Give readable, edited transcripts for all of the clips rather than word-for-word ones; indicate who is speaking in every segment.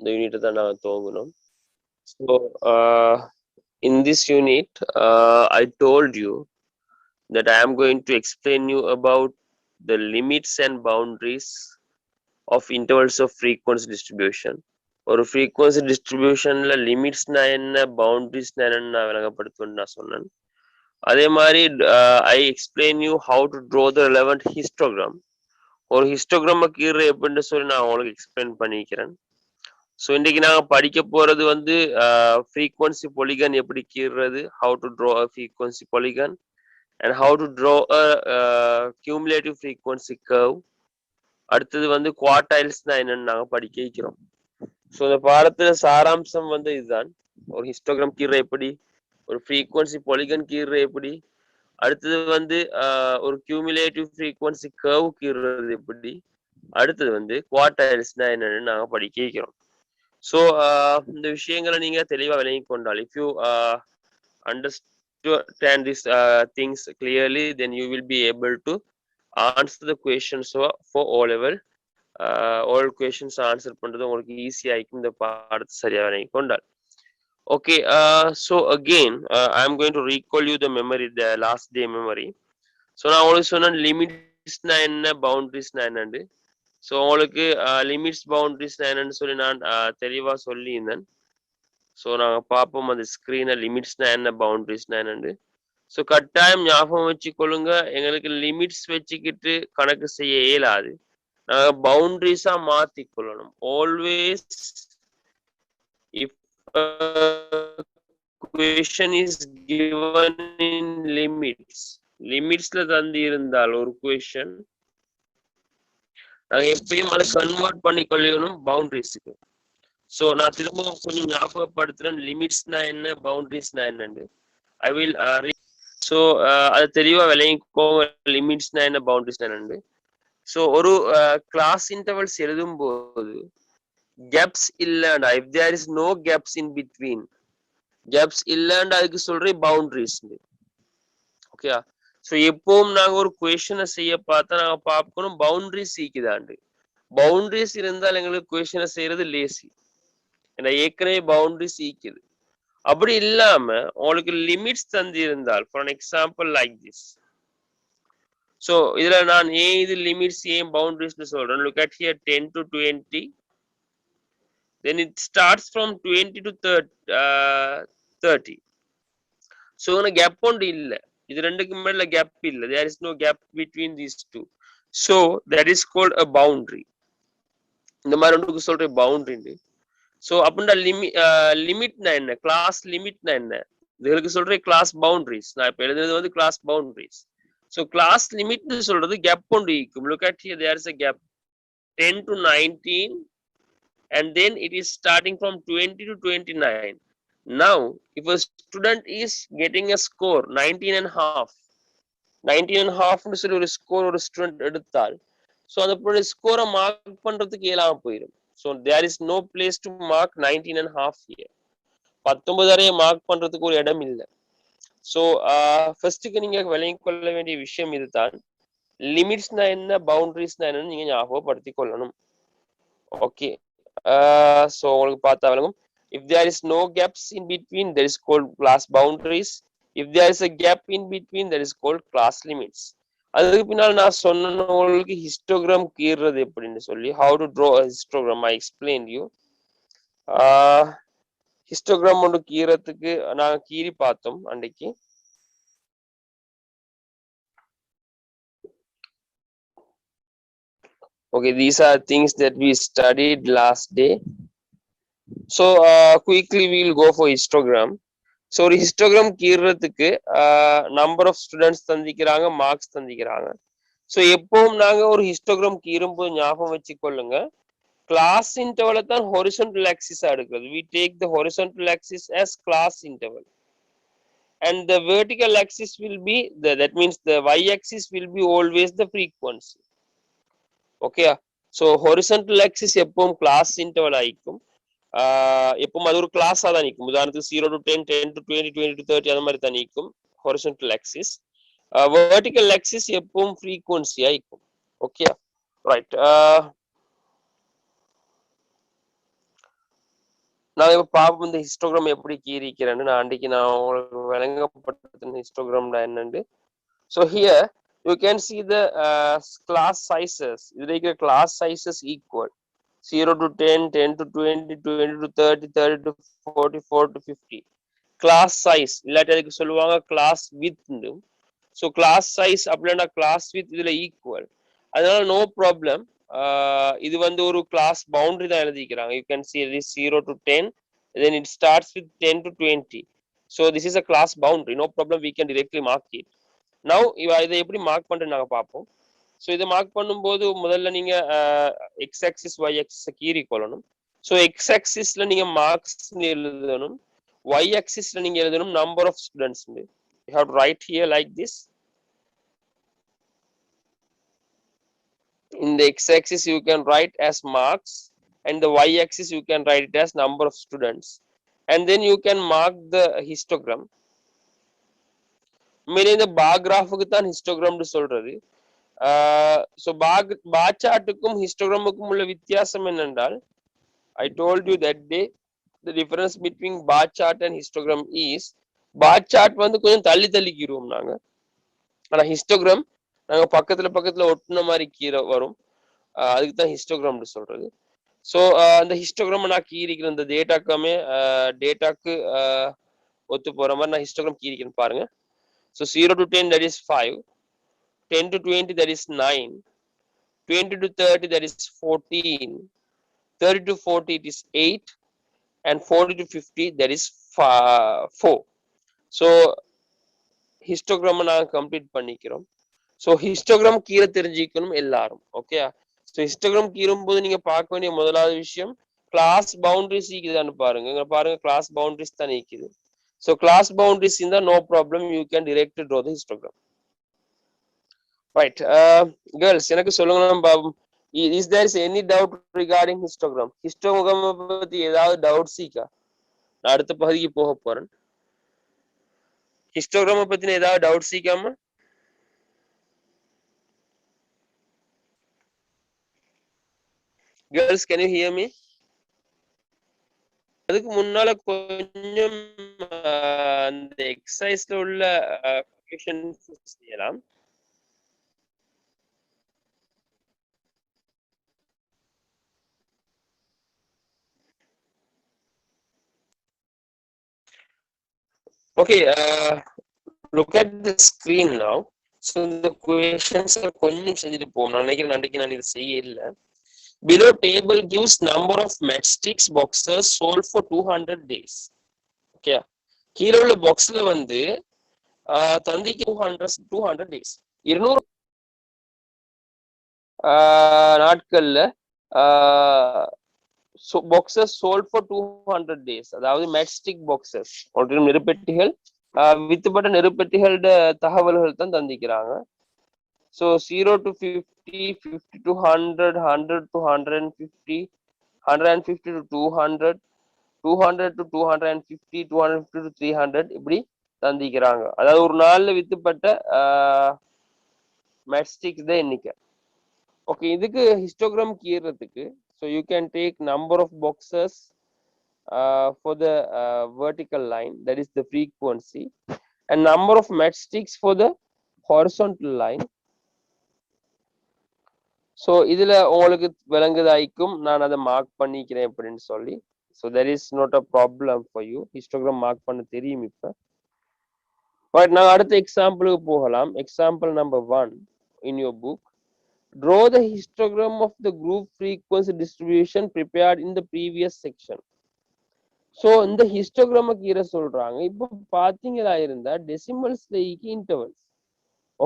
Speaker 1: இந்த யூனிட் தான் நாங்கள் துவங்கணும். So in this unit I told you that I am going to explain you about the limits and boundaries of intervals of frequency distribution. ஒரு frequency distributionல லிமிட்ஸ்னா என்ன, பவுண்டரிஸ்னா என்னன்னு நான் விளங்கப்படுத்துவேன்னு நான் சொன்னேன். அதே மாதிரி I explain you how to draw the relevant histogram. ஒரு ஹிஸ்டோகிராம கீறு எப்படின்னு சொல்லி நான் உங்களுக்கு எக்ஸ்பிளைன் பண்ணிக்கிறேன். ஸோ இன்னைக்கு நாங்கள் படிக்க போறது வந்து ஃப்ரீக்வன்சி பொலிகன் எப்படி கீறுறது, how to draw a frequency polygon and how to draw a cumulative frequency curve. அடுத்தது வந்து குவார்டைல்ஸ்னா என்னன்னு நாங்கள் படிக்க வைக்கிறோம். ஸோ இந்த பாடத்துல சாராம்சம் வந்து இதுதான். ஒரு ஹிஸ்டோகிராம் கீற எப்படி, ஒரு ஃப்ரீக்வன்சி பொலிகன் கீற எப்படி, அடுத்தது வந்து ஒரு கியூமுலேட்டிவ் ஃப்ரீக்வன்சி கர்வ் கீறுறது எப்படி, அடுத்தது வந்து குவார்டைல்ஸ்னா என்னன்னு நாங்க படிக்க வைக்கிறோம். ஸோ இந்த விஷயங்களை நீங்க தெளிவா விளங்கி கொண்டால், if you understand these things clearly, then you will be able to answer the questions for O level. all questions answer பண்றது உங்களுக்கு ஈஸியா இருக்கும் இந்த பாடத்தை சரியா விளங்கி கொண்டால். Okay, so again, I am going to recall you the memory, the last day memory. So நான் உங்களுக்கு சொன்ன லிமிட்ஸ்னா என்ன, பவுண்டரிஸ்னா என்னன்னு. ஸோ உங்களுக்கு லிமிட்ஸ் பவுண்டரிஸ்னா என்னன்னு சொல்லி நான் தெளிவா சொல்லியிருந்தேன். ஸோ நாங்கள் பார்ப்போம் அந்த ஸ்க்ரீனை, லிமிட்ஸ்னா என்ன, பவுண்டரிஸ்னா என்னன்னு. ஸோ கட்டாயம் ஞாபகம் வச்சுக்கொள்ளுங்க, எங்களுக்கு லிமிட்ஸ் வச்சுக்கிட்டு கணக்கு செய்ய இயலாது, நாங்கள் பவுண்டரிஸா மாற்றி கொள்ளணும். Always if a question is given in லிமிட்ஸ்ல தந்து இருந்தால் ஒரு கொஸ்டின் நாங்க எப்பயும் அதை கன்வெர்ட் பண்ணி கொள்ளணும் பவுண்டரிஸ்க்கு. ஸோ நான் திரும்ப கொஞ்சம் ஞாபகப்படுத்துறேன் லிமிட்ஸ்னா என்ன, பவுண்டரிஸ்னா என்னன்னு. ஐ வில் ஸோ அதை தெளிவா விளங்கிக்கோங்க, லிமிட்ஸ்னா என்ன, பவுண்டரிஸ்னா என்னன்னு. ஸோ ஒரு கிளாஸ் இன்டர்வல்ஸ் எழுதும் போது கேப்ஸ் இல்லைண்டா, if there is no gaps in between, gaps இல்லைண்டா அதுக்கு சொல்றேன் பவுண்டரிஸ். ஓகே, ஸோ எப்பவும் நாங்க ஒரு கொஸ்டினை செய்ய பார்த்தா நாங்க பார்க்கணும் பவுண்டரிஸ் ஈக்குதாண்டு. பவுண்டரிஸ் இருந்தால் எங்களுக்கு கொஸ்டினை செய்யறது லேசி, ஏன்னா ஏற்கனவே பவுண்டரிஸ் ஈக்குது. அப்படி இல்லாம உங்களுக்கு லிமிட்ஸ் தந்து இருந்தால், for an example like this. So இதுல நான் ஏன் இது லிமிட்ஸ் ஏன் பவுண்டரிஸ்னு சொல்றேன், look at here 10 to 20. then it starts from 20 to 30. so a gap on illa, idu renduku medla gap illa, there is no gap between these two, so that is called a boundary. இந்த மாதிரி ரெண்டுக்கு சொல்ற boundary உண்டு. So அப்படின்னா லிமிட்னா என்ன, class லிமிட்னா என்ன, இதுகளுக்கு சொல்ற கிளாஸ் பவுண்டரிஸ். நான் இப்ப எழுதுறது வந்து கிளாஸ் பவுண்டரிஸ். ஸோ கிளாஸ் லிமிட்னு சொல்றது கேப் கொண்டு இருக்கும். Look at here, there is a gap 10 to 19. and then it is starting from 20 to 29. Now if a student is getting a score 19 and half, 19 and half னு சொல்லி ஒரு score ஒரு student எடுத்தால், so அந்த ஸ்கோரை mark பண்றதுக்கு இயலாம போயிடும். So there is no place to mark 19 and half here. 19 மார்க் பண்றதுக்கு ஒரு இடம் இல்லை. ஸோ ஃபர்ஸ்ட்டுக்கு நீங்க விளங்கி கொள்ள வேண்டிய விஷயம் இதுதான், லிமிட்ஸ்னா என்ன, பவுண்டரிஸ்னா என்னன்னு நீங்க ஞாபகப்படுத்திக் கொள்ளணும். ஓகே, so உங்களுக்கு பார்த்தா விளங்கும். if there is no gaps in between, that is called class boundaries. if there is a gap in between, that is called class limits. அதுக்கு பின்னால் நான் சொன்ன உங்களுக்கு ஹிஸ்டோகிராம் கீறுறது எப்படின்னு சொல்லி, how to draw a histogram I explained you. Histogram ஒன்று கீறதுக்கு நாங்க கீறி பார்த்தோம் அன்னைக்கு. okay, these are things that we studied last day. so quickly we will go for histogram. So ஒரு ஹிஸ்டோகிராம் கீறுறதுக்கு நம்பர் ஆஃப் ஸ்டூடெண்ட்ஸ் தந்திக்கிறாங்க, மார்க்ஸ் தந்திக்கிறாங்க. So எப்பவும் நாங்க ஒரு ஹிஸ்டோகிராம் கீறும் போது ஞாபகம் வச்சுக்கொள்ளுங்க, கிளாஸ் இன்டர்வலை தான் ஹொரிசன்டல் ஆக்சிஸா எடுக்கிறது. we take the horizontal axis as class interval and the vertical axis will be that means the y axis will be always the frequency. okay, so horizontal axis எப்பவும் class interval ஆயிக்கும், எப்பவும் அது ஒரு கிளாஸா தான் நிற்கும். உதாரணத்துக்கு 0 to 10, 10 to 20, 20 to 30 அந்த மாதிரி தான் நிற்கும் ஹொரிசன்டல் ஆக்சிஸ். வெர்டிக்கல் ஆக்சிஸ் எப்பவும் ஃப்ரீக்வன்சியா இருக்கும். Okay, right. நான் இப்ப பாப்போம் இந்த ஹிஸ்டோகிராம் எப்படி கீறிக்கிறேன்னு. நான் அன்றைக்கு நான் உங்களுக்கு விளங்கப்படுத்தின ஹிஸ்டோகிராம் என்னன்னு. So here you can see the class sizes. இதுல இருக்கிற class sizes equal 0 to 10, 10 to 20, 20 to 30, 30 to 40, 40 to 50. Class size இல்லாட்டி அதுக்கு சொல்லுவாங்க class width. So class size அப்படின்னா class width இதுல equal. அதனால no problem. இது வந்து ஒரு class boundary தான் எழுதிக்கிறாங்க. You can see it is 0 to 10, then it starts with 10 to 20. So this is a class boundary. No problem, we can directly mark it. Now இதை எப்படி mark பண்றது நாங்க பார்ப்போம். ஸோ இதை மார்க் பண்ணும்போது முதல்ல நீங்க எக்ஸ் ஆக்சிஸ் ஒய் ஆக்சிஸ் கீறி கொள்ளணும். ஸோ எக்ஸ் ஆக்சிஸ்ல நீங்க மார்க்ஸ் எழுதணும், ஒய் ஆக்சிஸ்ல நீங்க எழுதணும் number of students. You have to write here like this. In the x-axis you can write as marks, and the y-axis you can write it as number of students, and then you can mark the histogram. மேலே இந்த பார் கிராஃபுக்கு தான் ஹிஸ்டோகிராம்னு சொல்றது. So பார் சார்ட்டுக்கும் ஹிஸ்டோகிராமுக்கும் உள்ள வித்தியாசம் என்னென்றால், I told you that day the difference between bar chart and histogram is, bar chart வந்து கொஞ்சம் தள்ளி தள்ளிக்கிறோம் நாங்க, ஆனா ஹிஸ்டோகிராம் நாங்க பக்கத்துல ஒட்டுன மாதிரி கீரை வரும். அதுக்கு தான் ஹிஸ்டோகிராம்னு சொல்றது. ஸோ அந்த ஹிஸ்டோகிராம் நான் கீறிக்கிறேன், இந்த டேட்டாக்கு ஒத்து போற மாதிரி நான் ஹிஸ்டோகிராம் கீறிக்கிறேன் பாருங்க. So 0 to 10 that is 5, 10 to 20 that is 9, 20 to 30 that is 14, 30 to 40 it is 8, and 40 to 50 that is 4. So histogram நாங்க கம்ப்ளீட் பண்ணிக்கிறோம். ஸோ ஹிஸ்டோகிராம் கீரை தெரிஞ்சுக்கணும் எல்லாரும். ஓகே, ஸோ ஹிஸ்டோகிராம் கீறும் போது நீங்க பார்க்க வேண்டிய முதலாவது விஷயம் கிளாஸ் பவுண்டரிஸ் ஈக்குதான்னு பாருங்க. இங்க பாருங்க கிளாஸ் பவுண்டரிஸ் தான் ஈக்குது. ஸோ கிளாஸ் பவுண்டரிஸ் இருந்தா no problem, you can directly draw the histogram. Right girls, எனக்கு சொல்லுங்க பாபு, is there any doubt regarding histogram? Histogram பத்தி ஏதாவது டவுட்ஸ் இருக்கா? நான் அடுத்த பகுதிக்கு போக போறேன். ஹிஸ்டோகிராம் பத்தின ஏதாவது டவுட்ஸ் இருக்காம? Girls, can you hear me? அதுக்கு முன்னால கொஞ்சம் அந்த எக்ஸசைஸ்ல உள்ள கொஷன்ஸ் செய்யலாம். Okay, look at the screen now. So the questions கொஞ்சம் செஞ்சுட்டு போகும். நான் நினைக்கிறேன் அன்றைக்கு நான் இது செய்ய இல்லை. Below table gives number of matchsticks boxes sold for 200 days. Okay, கீழே உள்ள பாக்ஸ்ல வந்து தந்திக்கு 200 days 200 நாட்கள்ல boxes sold for 200 days. அதாவது மேட்ச்ஸ்டிக் பாக்ஸஸ் மற்றும் நெருப்பெட்டிகள் வித்துப்பட்ட நெருப்பெட்டிகளோட தகவல்கள் தான் தந்திக்கிறாங்க. So 0 to 50, 50 to 100, 100 to 150, 150 to 200, 200 to 250, 250 to 300 இப்படி தந்திக்கிறாங்க. அதாவது ஒரு நாள்ல வித்துப்பட்ட மேட்ச்ஸ்டிக்ஸ் தான் எண்ணிக்கை. ஓகே, இதுக்கு histogram கீறதுக்கு so you can take number of boxes for the vertical line, that is the frequency, and number of matchsticks for the horizontal line. So இதுல உங்களுக்கு விளங்குதாய்க்கும் நான் அதை மார்க் பண்ணிக்கிறேன் அப்படின்னு சொல்லி. So there is not a problem for you. Histogram mark பண்ண தெரியும் இப்ப. பட் நாங்கள் அடுத்த எக்ஸாம்பிளுக்கு போகலாம். Example number 1 in your book. Draw the histogram of the group frequency distribution prepared in the previous section. So இந்த ஹிஸ்டோகிராம கீரை சொல்றாங்க. இப்போ பாத்தீங்களா இருந்தா டெசிமல்ஸ்ல intervals.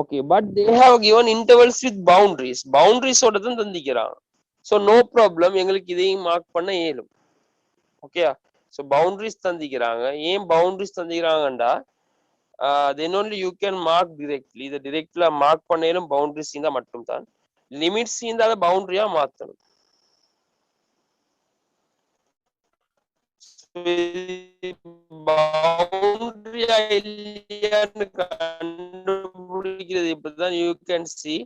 Speaker 1: Okay, but they have given intervals with boundaries. Boundaries ஓட தான் தந்திக்கிறாங்க. So no problem, எங்களுக்கு இதையும் மார்க் பண்ண இயலும். Okay, so boundaries தந்திக்கிறாங்க. ஏன் boundaries தந்திக்கிறாங்கண்டா then only you can mark directly. இதை directly மார்க் பண்ண இயலும் boundaries இருந்தா மட்டும் தான். லிமிட்ஸ் இருந்தா அதை பவுண்டரியா மாத்தணும். பவுண்டரியா இல்லையான்னு கண்டுபிடிக்கிறது இப்படிதான். you can see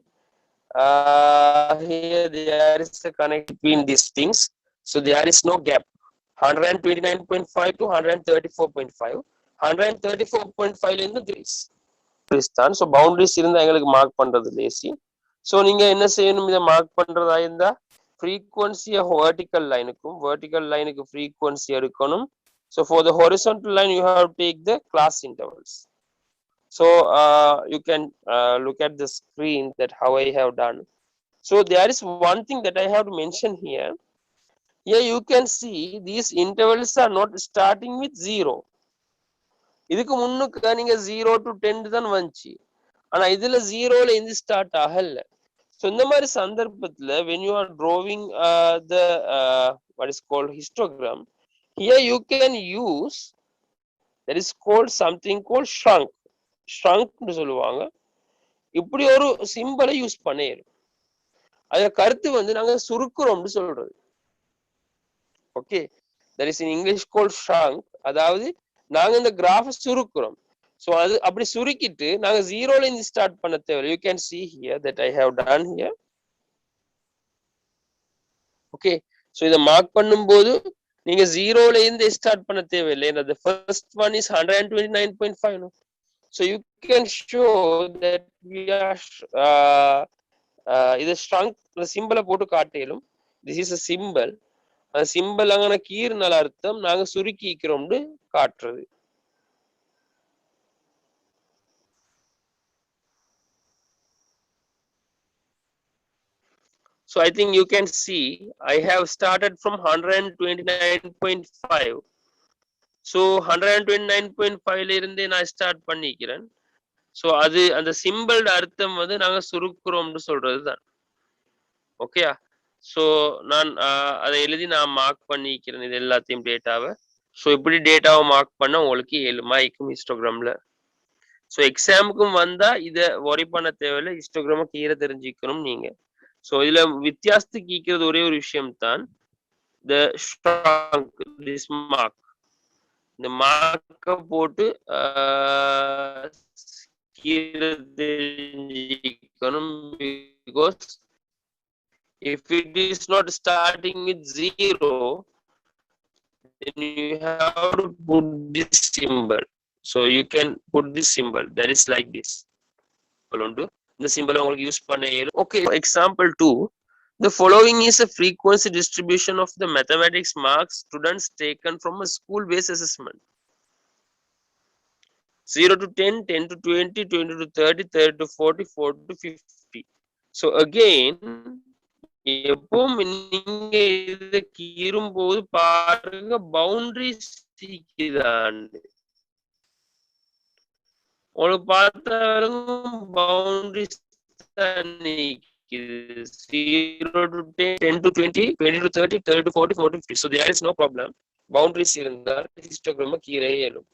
Speaker 1: here there is a connect between these things, so there is no gap. 129.5 to 134.5. 134.5 ல இருந்து தான். ஸோ பவுண்டரிஸ் இருந்தா எங்களுக்கு மார்க் பண்றது லேசி. ஸோ நீங்க என்ன செய்யணும், இதை மார்க் பண்றதா இருந்தா ஃப்ரீக்வன்சியை வெர்டிக்கல் லைனுக்கு ஃப்ரீக்வன்சி எடுக்கணும். So for the horizontal line you have take the class intervals. So you can look at the screen that how I have done. So there is one thing that I have to mention here. Here you can see these intervals are not starting with 0. இதுக்கு முன்னுக்கு நீங்க 0 to 10 தான் வந்துச்சு, ஆனா இதுல 0ல இருந்து start ஆகல. So இந்த மாதிரி சந்தர்ப்பத்துல when you are drawing the what is called histogram, here you can use that is called something called shrunk சொல்லுவாங்க. இப்படி ஒரு சிம்பலை யூஸ் பண்ணிடும். அத கருத்து வந்து நாங்க சுருக்குறோம்னு சொல்றது. Okay, that is in English called shrunk. அதாவது நாங்க இந்த கிராஃப் சுருக்குறோம். ஸோ அது அப்படி சுருக்கிட்டு நாங்க 0ல இருந்து ஸ்டார்ட் பண்ண தேவை. You can see here that I have done here. Okay, so இதை மார்க் பண்ணும்போது நீங்க 0ல இருந்து ஸ்டார்ட் பண்ண தேவையில்லை. the first one is 129.5. So you can show that we are இது shrunk சிம்பிளை போட்டு காட்டிலும் this is a symbol. அந்த சிம்பிள் அங்கே கீர்னால அர்த்தம் நாங்க சுருக்கிக்கிறோம்னு காட்டுறது. So I think you can see I have started from 129.5. So 129.5 ல இருந்தே நான் ஸ்டார்ட் பண்ணிக்கிறேன். ஸோ அது அந்த சிம்பிள் அர்த்தம் வந்து நாங்க சுருக்குறோம்னு சொல்றது தான். ஓகேயா? ஸோ நான் அதை எழுதி நான் மார்க் பண்ணிக்கிறேன் இது எல்லாத்தையும் டேட்டாவை. ஸோ இப்படி டேட்டாவை மார்க் பண்ண உங்களுக்கு 7 மார்க்கும் ஹிஸ்டோகிராம்ல. ஸோ எக்ஸாமுக்கும் வந்தா இதை ஒரி பண்ண தேவையில்லை, ஹிஸ்டோகிராம கீழே தெரிஞ்சுக்கணும் நீங்க. ஸோ இதுல வித்தியாசத்துக்கு ஈக்கிறது ஒரே ஒரு விஷயம் தான் மார்க். இந்த மார்க்கை போட்டு கீழே தெரிஞ்சுக்கணும். Because if it is not starting with 0, then you have to put this symbol. So you can put this symbol that is like this. The symbol உங்களுக்கு யூஸ் பண்ண இயலும். Okay, example 2. The following is a frequency distribution of the mathematics marks students taken from a school-based assessment. 0 to 10, 10 to 20, 20 to 30, 30 to 40, 40 to 50. So again, எப்போ நீங்க இத கீறும் போது பாருங்க boundaries நீக்குதான்னு உங்களுக்கு பார்த்தாலும் boundaries நீக்குது. 0 to 10, 10 to 20, 20 to 30, 30 to 40, 40 to 50. So there is no problem. Boundaries இருந்தால் ஹிஸ்டோகிராம கீரே இயலும்.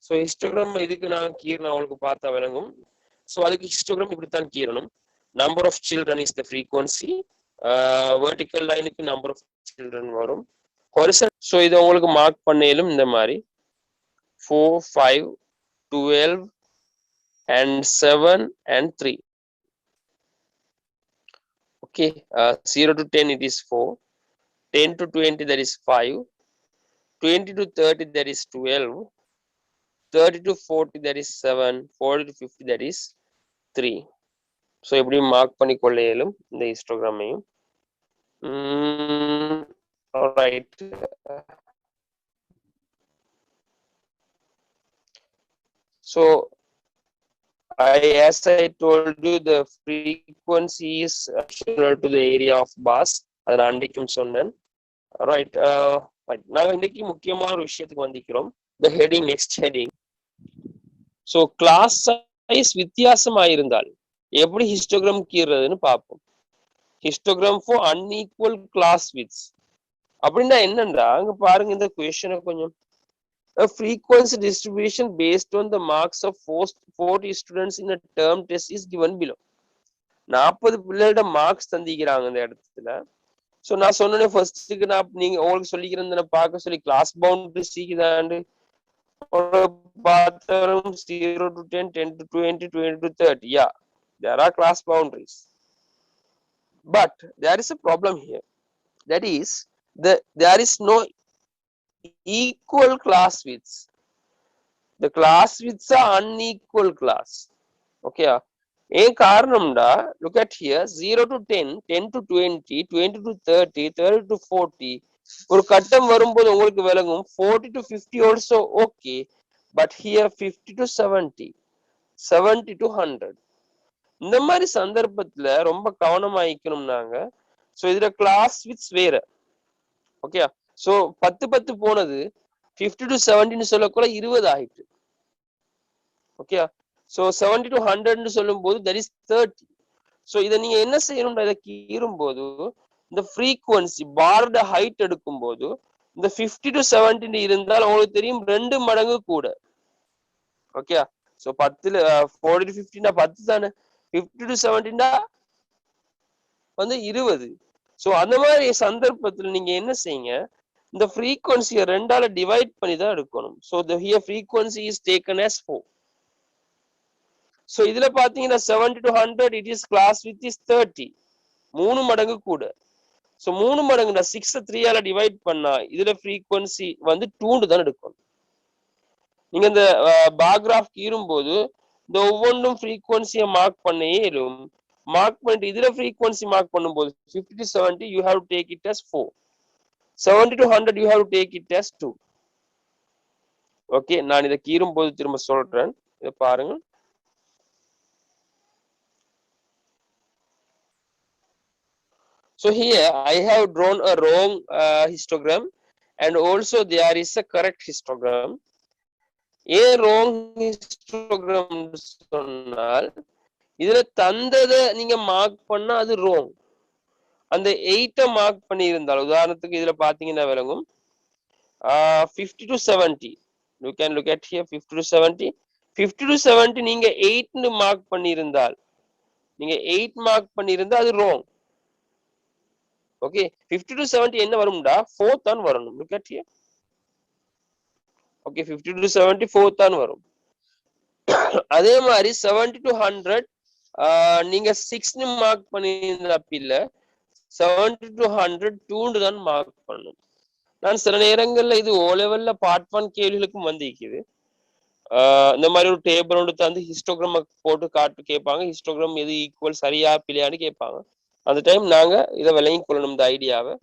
Speaker 1: So histogram இதுக்கு நான் கீரணும் அவங்களுக்கு பார்த்தா விளங்கும். ஸோ அதுக்கு ஹிஸ்டோகிராம் இப்படித்தான் கீரணும். Number of children is the frequency. Vertical லைனுக்கு நம்பர் ஆஃப் சில்ட்ரன் வரும். ஹொரிசான்டல் ஸோ இதை உங்களுக்கு மார்க் பண்ணேலும் இந்த மாதிரி 4, 5, 12 and 7 and 3. Okay, 0 to 10 it is 4, 10 to 20 that is 5, 20 to 30 that is 12, 30 to 40 that is 7, 40 to 50 that is 3. So எப்படி mark பண்ணி கொள்ள இயலும் இந்த ஹிஸ்டோகிராமையும். Alright. So as I told you, the frequency is similar to the area of bars. அதை நான் அன்றைக்கும் சொன்னேன். Right, நாங்க இன்னைக்கு முக்கியமான ஒரு விஷயத்துக்கு வந்திருக்கிறோம். The heading, next heading. So class size வித்தியாசமாயிருந்தால் எப்படி ஹிஸ்டோகிராம் கீறதுன்னு பார்ப்போம். ஹிஸ்டோகிராம் ஃபார் அன்இக்குவல் கிளாஸ் வித்ஸ் அப்படின்னா என்னண்டா, அங்க பாருங்க இந்த கொஸ்டினை கொஞ்சம். A frequency distribution based on the marks of 40 students in a term test is given below. 40 பிள்ளைகளோட மார்க்ஸ் தந்திக்கிறாங்க இந்த இடத்துல. ஸோ நான் சொன்னேன் ஃபர்ஸ்ட்டுக்கு நீங்க உங்களுக்கு சொல்லிக்கிறேன் பார்க்க சொல்லி class boundary சீக்குதாண்டு பார்த்தவரும் 0 to 10, 10 to 20, 20 to 30. Yeah, there are class boundaries. But there is a problem here. That is, there is no equal class widths. The class widths are unequal class. Okay, ஏன் காரணம்டா, look at here, 0 to 10, 10 to 20, 20 to 30, 30 to 40. ஒரு கட்டம் வரும்போது உங்களுக்கு விளங்கும் 40 to 50 also okay, but here 50 to 70, 70 to 100. இந்த மாதிரி சந்தர்ப்பத்துல ரொம்ப கவனமாயிக்கணும் நாங்க. சோ இதுல கிளாஸ் வித்ஸ் வேற. ஓகே, சோ 10 போனது 50 to 70 சொல்லக்குள்ள 20 ஆயிட்டு. ஓகே, சோ 70 to 100 சொல்லும் போது that is 30. சோ இத நீங்க என்ன செய்யணும், இத கீறும் போது இந்த frequency பார்ட ஹைட் எடுக்கும் போது இந்த 50 to 70 இருந்தால் உங்களுக்கு தெரியும் 2 மடங்கு கூட. ஓகே, சோ 10ல 40 to 50 10 தானே, 50 to 70 வந்து 20. சோ அந்த மாதிரி சந்தர்ப்பத்துல நீங்க என்ன செய்யுங்க, இந்த frequency-ய 2ஆல டிவைட் பண்ணி தான் எடுக்கணும். So the here frequency is taken as 4. So இதுல பாத்தீங்கன்னா 70 to 100 it is class width is 30, 3 மடங்கு கூட. சோ 3 மடங்குனா 6 3ஆல டிவைட் பண்ணா இதுல frequency வந்து 2 தான் எடுக்கணும். நீங்க இந்த பார் கிராஃப் கீறும்போது இந்த ஒவ்வொன்றும் frequency-ய மார்க் பண்ணேரும். மார்க் பண்ணிட்டு இதுல frequency மார்க் பண்ணும்போது 50 to 70 you have to take it as 4, 70 to 100 you have to take it as 2. Okay, நான் இத கீறும்போது திரும்ப சொல்றேன், இத பாருங்க. So here I have drawn a wrong histogram and also there is a correct histogram. A wrong histogram சொன்னால் இதுல தந்ததை நீங்க மார்க் பண்ணா அது wrong. அந்த 8 மார்க் பண்ணி இருந்தால் உதாரணத்துக்கு இதுல பாத்தீங்கன்னா விளங்கும் 50 to 70. You can look at here 50 to 70. 50 to 70 நீங்க 8 னு மார்க் பண்ணி இருந்தால், நீங்க 8 மார்க் பண்ணி இருந்தா அது wrong. ஓகே, 50 to 70 என்ன வரும்டா 4 தான் வரணும். Look at here. Okay, 50 to 70 4 தான் வரும். அதே மாதிரி 70 to 100 நீங்க 6 னு மார்க் பண்ணி இருந்தா இல்ல 70 to 100 2 தான் மார்க் பண்ணணும். நான் சில நேரங்கள்ல இது ஓ லெவல்ல பார்ட் 1 கேள்விகளுக்கும் வந்திருக்குது. இந்த மாதிரி ஒரு டேபிள் ஒன்று தந்து ஹிஸ்டோகிராம் போட்டு காட்டு கேட்பாங்க, ஹிஸ்டோகிராம் எது ஈக்குவல் சரியா பிள்ளையான்னு கேட்பாங்க. அந்த டைம் நாங்க இதை விளங்கி கொள்ளணும் இந்த ஐடியாவை.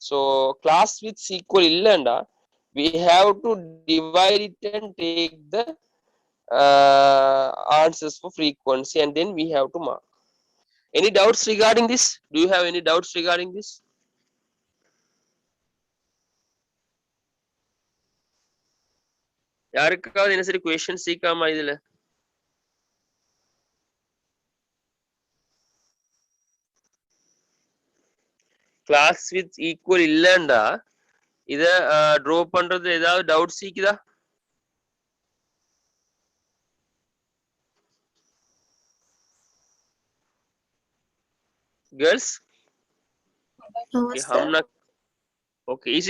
Speaker 1: ஸோ கிளாஸ் வித் ஈக்குவல் இல்லைண்டா we have to divide it and take the answers for frequency and then we have to mark. Any doubts regarding this? Do you have any doubts regarding this? யாருக்காவது என்ன சரி question சீக்காமா இதுல? Class with equal இல்லைண்டா இத draw பண்றது ஏதாவது doubt சீக்குதா? Girls कि हम ना ओके इस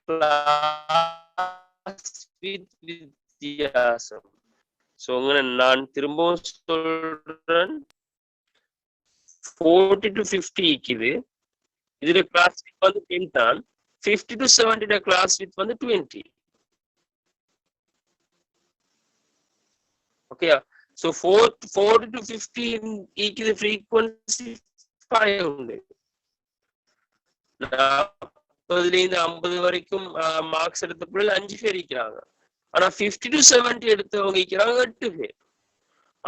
Speaker 1: क्लास विद வித்தியாசம். சோ நான் திரும்பவும் சொல்றேன் 40 to 50 இருக்குது, இதுல கிளாஸ் வித் வந்து 10 தான். 50 to 70 கிளாஸ் வித் வந்து 20. ஓகே, so 40 to 50 இருக்குது frequency 500. 40ல இருந்து 50 வரைக்கும் மார்க்ஸ் எடுத்தவங்க 5 பேர் இருக்கிறாங்க. ஆனா 50 to 70 எடுத்தவங்க இருக்கிறாங்க 8 பேர்.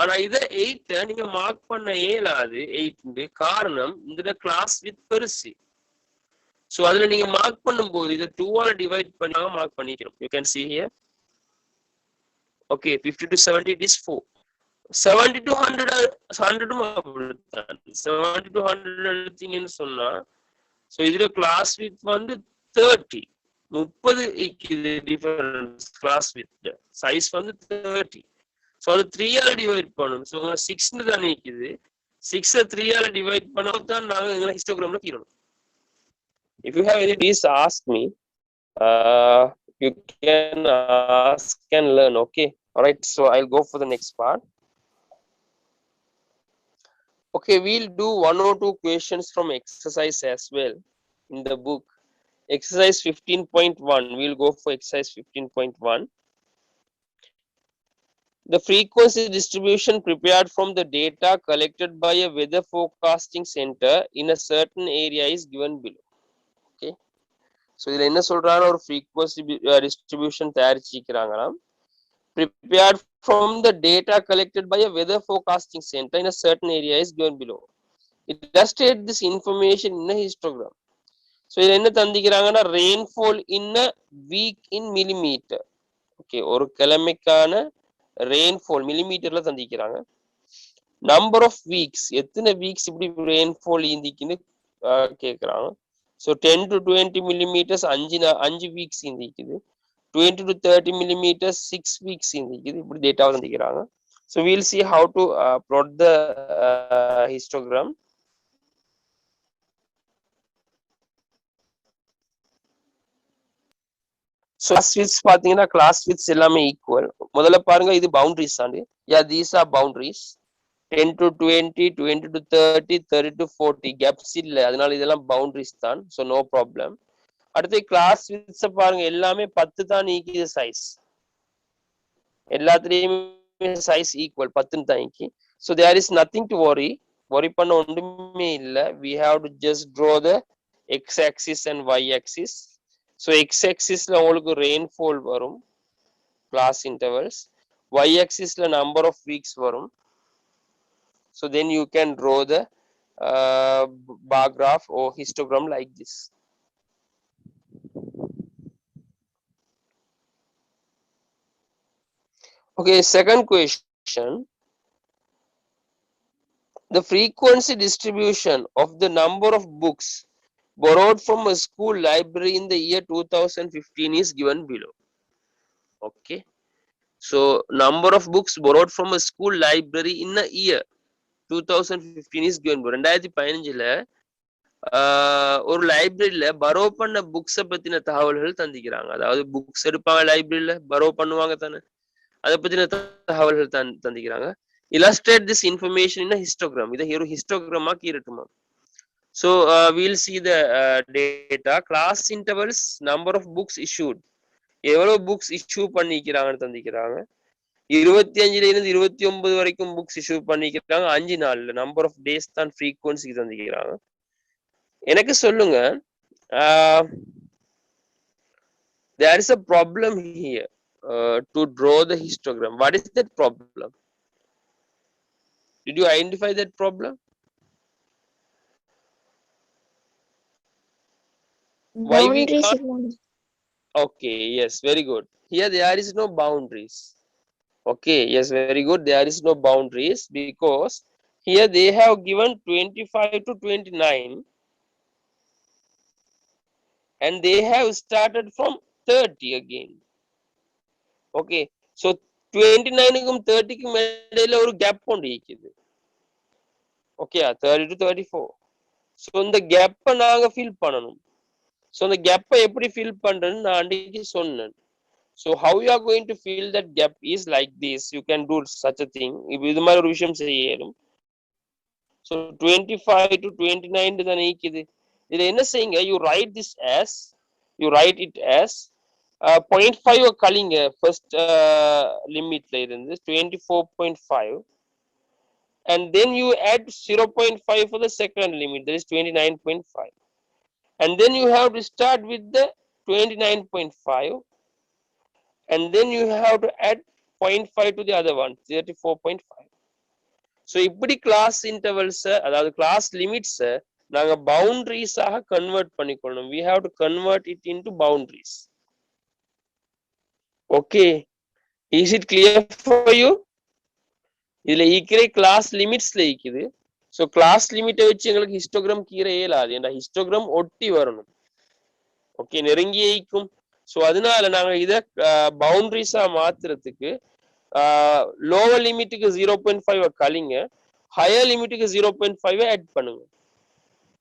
Speaker 1: ஆனா இத 8 நீங்க மார்க் பண்ண இயலாது 8. காரணம் இதுல கிளாஸ் வித் பெருசு. சோ அதுல நீங்க மார்க் பண்ணும்போது இத 2ஆல டிவைட் பண்ணி மார்க் பண்ணிக்கிறோம். You can see here. Okay, 50 to 70 it is 4. 70 to 100 அப்படித்தான். 70 to 100 எடுத்தீங்கன்னு சொன்னா சோ இதுல கிளாஸ் வித் வந்து 30 இருக்குது டிஃபரன்ஸ். கிளாஸ் வித் சைஸ் வந்து 30. சோ அது 3ஆல டிவைட் பண்ணணும். சோ 6 னு தான் இருக்குது. 6 3ஆல டிவைட் பண்ணா தான் நாங்க ஹிஸ்டோகிராம்ல கீறணும். If you have any please ask me. You can ask and learn. Okay, all right, so I'll go for the next part. Okay, we'll do 1 or 2 questions from exercise as well in the book. Exercise 15.1. We'll go for exercise 15.1. The frequency distribution prepared from the data collected by a weather forecasting center in a certain area is given below. Okay. So இதுல என்ன சொல்றாங்க, ஒரு frequency distribution தயாரிச்சிக்கிறாங்களாம். Prepared from the data collected by a weather forecasting center in a certain area is given below. It does state this information in a histogram. So இதுல என்ன தந்திக்கிறாங்கன்னா, rainfall in a week in millimeter. Okay, ஒரு கிழமைக்கான rainfall millimeterல தந்திக்கிறாங்க. Number of weeks, எத்தனை weeks இப்படி rainfall இந்திக்குன்னு கேட்குறாங்க. So 10 to 20 millimeters 5 weeks இந்திக்குது. 20 to 30 millimeters 6 weeks இந்திக்குது. இப்படி டேட்டாவை தந்திக்கிறாங்க. So we'll see how to plot the histogram. So class widths பாத்தீங்கன்னா class widths எல்லாமே equal. முதல்ல பாருங்க இது boundaries ஆண்டு. Yeah, these are boundaries. 10 to 20, 20 to 30, 30 to 40 gaps இல்ல, அதனால இதெல்லாம் boundaries தான். So no problem. அடுத்து class widths பாருங்க எல்லாமே 10 தான் நீக்கிது size. எல்லாத்துலயுமே size equal 10 தான் நீக்கி. So there is nothing to worry. Worry பண்ண ஒண்ணுமே இல்ல. We have to just draw the x axis and y axis. So x axis ல உங்களுக்கு rainfall வரும், class intervals. Y axis ல number of weeks வரும். So then you can draw the bar graph or histogram like this. Okay, second question. The frequency distribution of the number of books borrowed from a school library in the year 2015 is given below. Okay. So number of books borrowed from a school library in the year 2015 is given below. 2015ல ஒரு லைப்ரரியில பரோ பண்ண புக்ஸை பத்தின தகவல்கள் தந்திக்கிறாங்க. அதாவது books எடுப்பாங்க லைப்ரரியில, பரோ பண்ணுவாங்க தானே, அதை பத்தின தகவல்கள் தந்திக்கிறாங்க. Illustrate this information in a histogram. இதை ஒரு ஹிஸ்டோகிராமா கீறட்டுமா. So we'll see the data. Class intervals, number of books issued, எவ்வளவு புக்ஸ் இஷ்யூ பண்ணிக்கிறாங்கன்னு தந்திக்கிறாங்க. 25ல இருந்து 29 வரைக்கும் புக்ஸ் இஷ்யூ பண்ணிக்கிறாங்க 5 நாள்ல. நம்பர் ஆஃப் டேஸ் தான் ஃப்ரீக்வன்சிக்கு தந்திக்கிறாங்க. எனக்கு சொல்லுங்க, there is a problem here to draw the histogram. What is that problem? Did you identify that problem? Why we can't? Okay, yes, very good. Here there is no boundaries. Okay, yes, very good. There is no boundaries because here they have given 25 to 29 and they have started from 30 again. Okay, so 29க்கும் 30க்கும் இடையில ஒரு gap ஒன்று இருக்குது. Okay, 30 to 34. So இந்த கேப்பை நாங்க fill பண்ணணும். So இந்த கேப்பை எப்படி ஃபில் பண்றேன்னு நான் அன்றைக்கு சொன்னேன். So how you are going to fill that gap is like this. You can do such a thing. இப்போ இது மாதிரி ஒரு விஷயம் செய்யணும். So 25 to 29 தான் இருக்குது. இதுல என்ன செய்யுங்க, you write this as, you write it as 0.5 கழிங்க first லிமிட்ல இருந்து 24.5 and then you add 0.5 for the second limit, that is 29.5, and then you have to start with the 29.5 and then you have to add 0.5 to the other one, 34.5. So இப்படி class intervals, அதாவது class limits நாங்க பவுண்டரிஸாக convert பண்ணிக்கொள்ளணும். we have to convert it into boundaries. Okay, is it clear for you? இதுல ஈக்கிற class லிமிட்ஸ்ல இருக்குது. So class லிமிட்டை வச்சு எங்களுக்கு histogram கீரை இயலாது, ஏன்னா ஹிஸ்டோகிராம் ஒட்டி வரணும். ஓகே, நெருங்கி ஈக்கும். ஸோ அதனால நாங்க இதை பவுண்டரிஸா மாத்துறதுக்கு லோவர் லிமிட்டுக்கு 0.5 கழிங்க, ஹையர் லிமிட்டுக்கு 0.5 ஆட் பண்ணுங்க.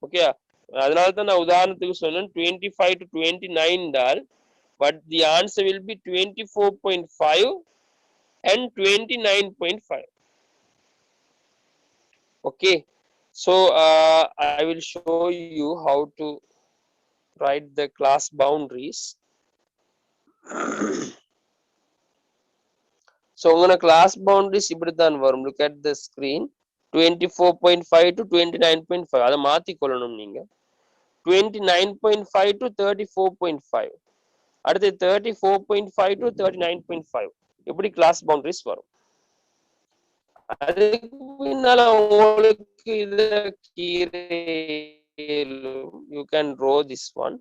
Speaker 1: ஓகே, அதனால தான் நான் உதாரணத்துக்கு சொன்னேன் 25 to 29 டால், but the answer will be 24.5 and 29.5. Okay, so I will show you how to write the class boundaries. So உங்களோட class boundaries இப்படித்தான் வரும். Look at the screen. 24.5 to 29.5 அதை மாத்திக்கொள்ளணும் நீங்க. 29.5 to 34.5 அடுத்து 34.5 to 39.5 இப்படி கிளாஸ் பவுண்டரிஸ் வரும். அதுக்கு பின்னால உங்களுக்கு இது you can draw this one.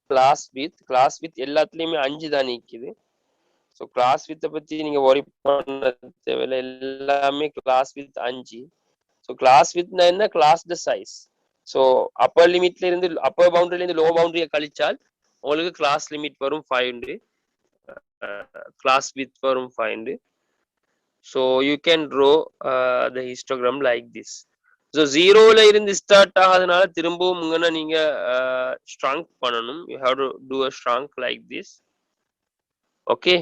Speaker 1: class width எல்லாத்துலயுமே 5 தான் நிக்குது. So class width பத்தி நீங்க worry பண்ண தேவையில்லை, எல்லாமே class width 5. So class width என்ன class the size. So upper limitல இருந்து upper boundary இருந்து lower boundary கழிச்சால் உங்களுக்கு class limit வரும் 5, class width வரும் 5. So you can draw the histogram like this. So 0ல இருந்து ஸ்டார்ட் ஆகாதனால திரும்பவும் இங்கன நீங்க shrunk பண்ணனும். You have to do a shrunk like this. Okay.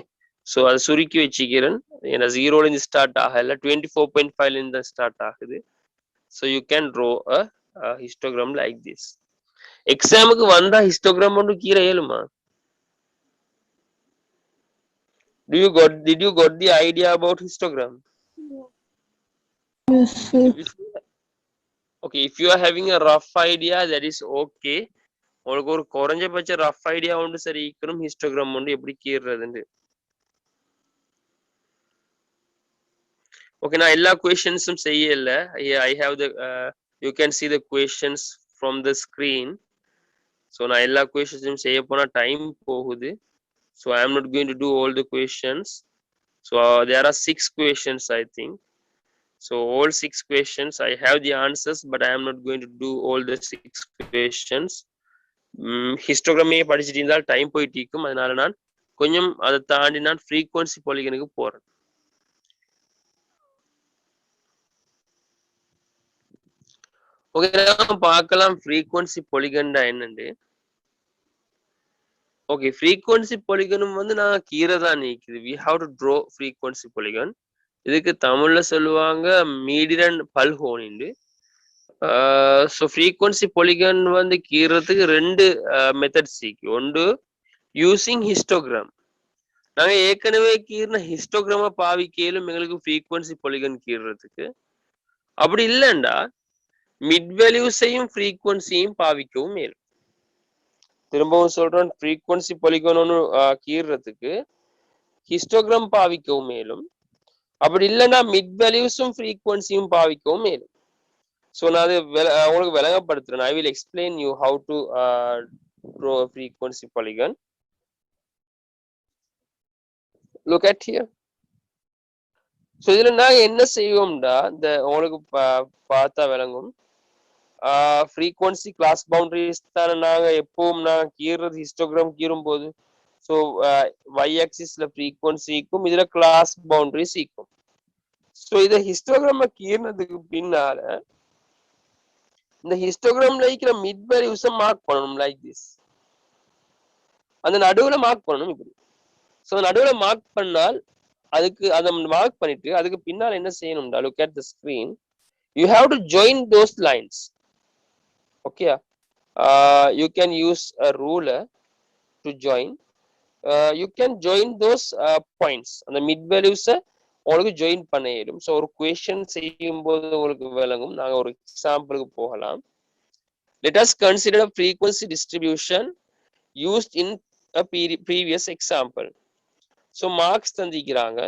Speaker 1: So அது சுருக்கி வச்சிக்கிறேன். ஏன்னா 0ல இருந்து ஸ்டார்ட் ஆகல, 24.5ல இருந்து ஸ்டார்ட் ஆகுது. So you can draw a histogram like this. எக்ஸாமுக்கு வந்தா histogram ஒன்று கீழ ஏழுமா? Did you got the idea about histogram?
Speaker 2: Yes, sir.
Speaker 1: Okay, if you are having a rough idea, that is okay. உங்களுக்கு ஒரு குறைஞ்சபட்ச rough idea ஒன்று சரி இருக்கணும் histogram ஒன்று எப்படி கீறதுன்னு. Okay, நான் எல்லா questions-உம் செய்யல. I have the you can see the questions from the screen. So நான் எல்லா questions-உம் செய்ய போனா time போகுது. So I am not going to do all the questions. So there are 6 questions I think. So all 6 questions I have the answers, but I am not going to do all the 6 questions. Histogram படிச்சிட்டு இருந்தால் time போயிட்டு இருக்கும். அதனால நான் கொஞ்சம் அதை தாண்டி நான் frequency polygon-க்கு போறேன். ஓகே, நான் பார்க்கலாம் frequency polygon என்னன்னு. ஓகே, frequency polygon வந்து நான் கீரை தான் நீக்குது. We have to draw frequency polygon. இதுக்கு தமிழ்ல சொல்லுவாங்க மீடியன் பல்ஹோனின்னு. ஸோ frequency polygon வந்து கீறதுக்கு 2 மெத்தட்ஸ் இருக்கு. ஒன்று யூசிங் ஹிஸ்டோகிராம். நாங்க ஏற்கனவே கீறின ஹிஸ்டோகிராம பாவிக்கையிலும் எங்களுக்கு frequency polygon கீறதுக்கு. அப்படி இல்லைண்டா மிட் வேல்யூஸையும் ஃப்ரீக்வன்சியும் பாவிக்கவும் மேலும். திரும்பவும் சொல்றேன், frequency polygon ஒன்று கீறதுக்கு ஹிஸ்டோகிராம் பாவிக்கவும் மேலும். அப்படி இல்லைன்னா மிட் வேல்யூஸும் ஃப்ரீக்வன்சியும் பாவிக்கவும் மேலும். ஸோ நான் அது உங்களுக்கு விளங்கப்படுத்துறேன். I will explain you how to draw a frequency polygon. Look at here. So இதுல நான் என்ன செய்வோம்டா, இந்த உங்களுக்கு பார்த்தா விளங்கும். frequency class boundaries தானே நாங்க எப்பவும் நான் கீறது ஹிஸ்டோகிராம் கீறும் போது. ஸோ y axisல frequencyக்கும் இதுல class boundaries இருக்கும். ஸோ இதை ஹிஸ்டோகிராம கீறினதுக்கு பின்னால இந்த ஹிஸ்டோகிராம்ல இருக்கிற மிட் வேல்யூஸை மார்க் பண்ணணும் லைக் திஸ். அந்த நடுவுல மார்க் பண்ணணும் இப்படி. ஸோ நடுவுல மார்க் பண்ணால் அதுக்கு அதை மார்க் பண்ணிட்டு அதுக்கு பின்னால் என்ன செய்யணும்டா, look at the screen. You have to join those lines. Okay, you can use a ruler to join. You can join those points. அந்த மிட் வேல்யூஸை உங்களுக்கு ஜாயின் பண்ண இயலும். ஸோ ஒரு குவெஸ்சன் செய்யும் போது உங்களுக்கு விளங்கும். நாங்கள் ஒரு எக்ஸாம்பிளுக்கு போகலாம். Let us consider a frequency distribution used in a previous example. So marks தந்திக்கிறாங்க,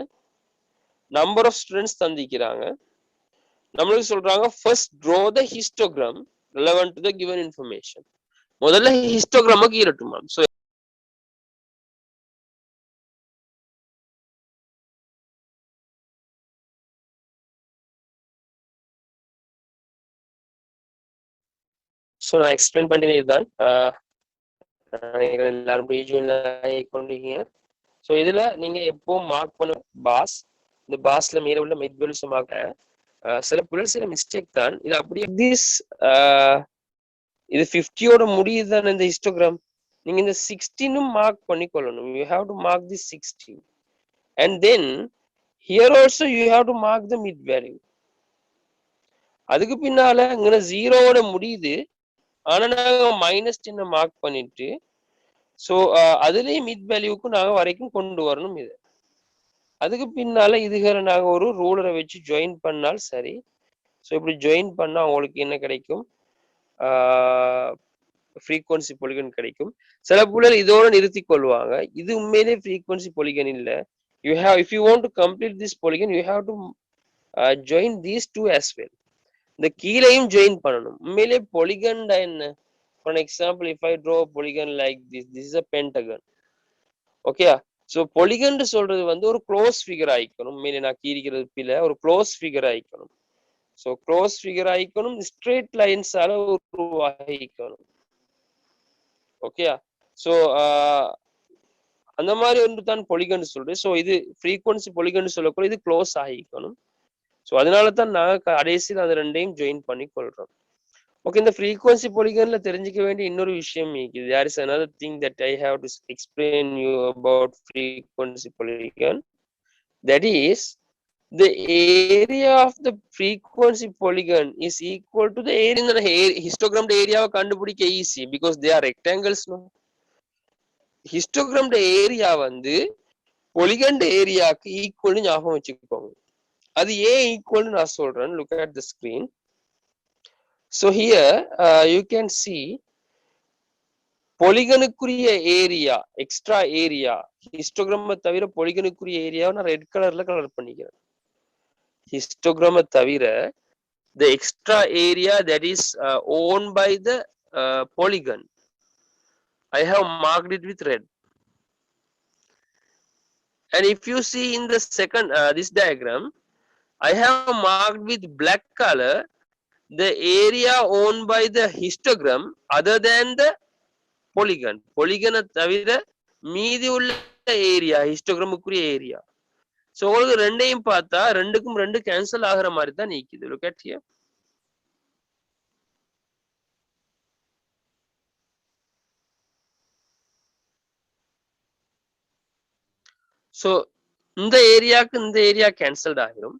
Speaker 1: நம்பர் ஆஃப் ஸ்டூடெண்ட்ஸ் தந்திக்கிறாங்க. நம்மளுக்கு சொல்றாங்க first draw the histogram relevant to the given information. முதல்ல ஹிஸ்டோகிராம கீறட்டுமா. ஸோ நான் எக்ஸ்பிளைன் பண்ணினது தான். எல்லாரும் கொண்டீங்க. ஸோ இதுல நீங்க எப்பவும் மார்க் பண்ண பாஸ், இந்த பாஸ்ல மேல உள்ள மிட் வேல்யூஸ் மார்க். சில புள்ளல் சில மிஸ்டேக் தான். இது அப்படியே திஸ் இது 50யோட முடியுது தான் இந்த ஹிஸ்டோகிராம். நீங்க இந்த 16 மார்க் பண்ணி கொள்ளணும். You have to mark the 16 and then here also you have to mark the mid value. அதுக்கு பின்னால இங்க ஜீரோவோட முடியுது, ஆனா நாங்க மைனஸ் சின்ன மார்க் பண்ணிட்டு ஸோ அதுலயும் மிட் வேல்யூக்கு நாங்க வரைக்கும் கொண்டு வரணும் இது. அதுக்கு பின்னால இதுகளை நாங்க ஒரு ரூலரை வச்சு ஜாயின் பண்ணால் சரி. ஸோ இப்படி ஜாயின் பண்ணா உங்களுக்கு என்ன கிடைக்கும், ஃப்ரீக்வன்சி பொலிகன் கிடைக்கும். சில பிள்ளைகள் இதோட நிறுத்தி கொள்வாங்க. இது உண்மையிலே ஃப்ரீக்வன்சி பொலிகன் இல்ல. You have if you want to complete this polygon you have to join these two as well. இந்த கீழையும் ஜாயின் பண்ணணும். உண்மையிலே பொலிகன் என்ன? For an example, if I draw a polygon like this is a pentagon. Okay, so polygon சொல்றது வந்து ஒரு close figure ஆயிக்கணும். மேலே நான் கீறிக்கிறது பில ஒரு க்ளோஸ் ஃபிகர் ஆயிக்கணும். ஸோ க்ளோஸ் ஃபிகர் ஆயிக்கணும், ஸ்ட்ரெயிட் லைன்ஸால உருவாகிக்கணும். ஓகே, ஸோ அந்த மாதிரி ஒன்று தான் பொலிகன் சொல்றேன். ஸோ இது ஃப்ரீக்வன்சி பொலிகன் சொல்லக்கூட இது க்ளோஸ் ஆகிக்கணும். ஸோ அதனால தான் நாங்கள் கடைசியில் அது ரெண்டையும் ஜாயின் பண்ணி கொள்றோம். ஓகே, இந்த ஃப்ரீக்வன்சி பொலிகன்ல தெரிஞ்சுக்க வேண்டிய இன்னொரு விஷயம் இருக்குது. There is another thing that I have to explain you about frequency polygon. That is, the area of the frequency polygon is equal to the area in the histogram area கண்டுபிடிக்க easy because they are rectangles. No, histogram area வந்து polygon ஏரியாக்கு equal ஞாபகம் வச்சுக்கோங்க. அது ஏன் equal நான் சொல்றேன். Look at the screen. So here you can see பொலிகனுக்குரிய ஏரியா, எக்ஸ்ட்ரா ஏரியா, ஹிஸ்டோகிராம தவிர பொலிகனுக்குரிய ஏரியாவை நான் ரெட் கலர்ல கலர் பண்ணிக்கிறேன். ஹிஸ்டோகிராம தவிர the extra area that is owned by the polygon, I have marked it with red. And if you see in the second this diagram, I have marked with black color the area owned by the histogram other than the polygon. Polygon தவிர மீதி உள்ள area ஹிஸ்டோகிராமுக்குரிய area. So உங்களுக்கு ரெண்டையும் பார்த்தா ரெண்டுக்கும் ரெண்டு cancel ஆகிற மாதிரி தான் நீக்குது. Look at here. ஸோ இந்த ஏரியாவுக்கு இந்த ஏரியா கேன்சல்ட் ஆகிரும்.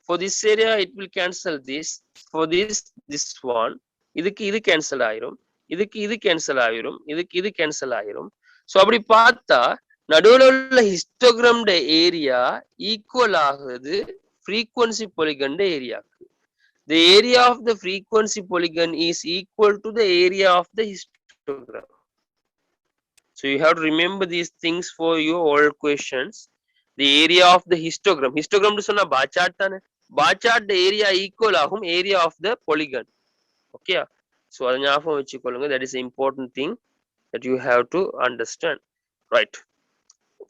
Speaker 1: For this area it will cancel this. For this one இதுக்கு இது கேன்சல் ஆகிரும், இதுக்கு இது கேன்சல் ஆகிரும், இதுக்கு இது கேன்சல் ஆகிரும். ஸோ அப்படி பார்த்தா நடுவில் உள்ள ஹிஸ்டோகிராம் ஏரியா ஈக்குவல் ஆகுது ஃப்ரீக்வன்சி பொலிகன் ஏரியாவுக்கு. The area of the frequency polygon is equal to the area of the histogram. So you have to remember these things for your all questions. The area of the histogram. Histogram to sonna bar chart tane. Bar chart the area equal ஆகும் area of the polygon. Okay. So adha ஞாபகம் வெச்சுக்கொள்ளுங்க. That is an important thing that you have to understand. Right.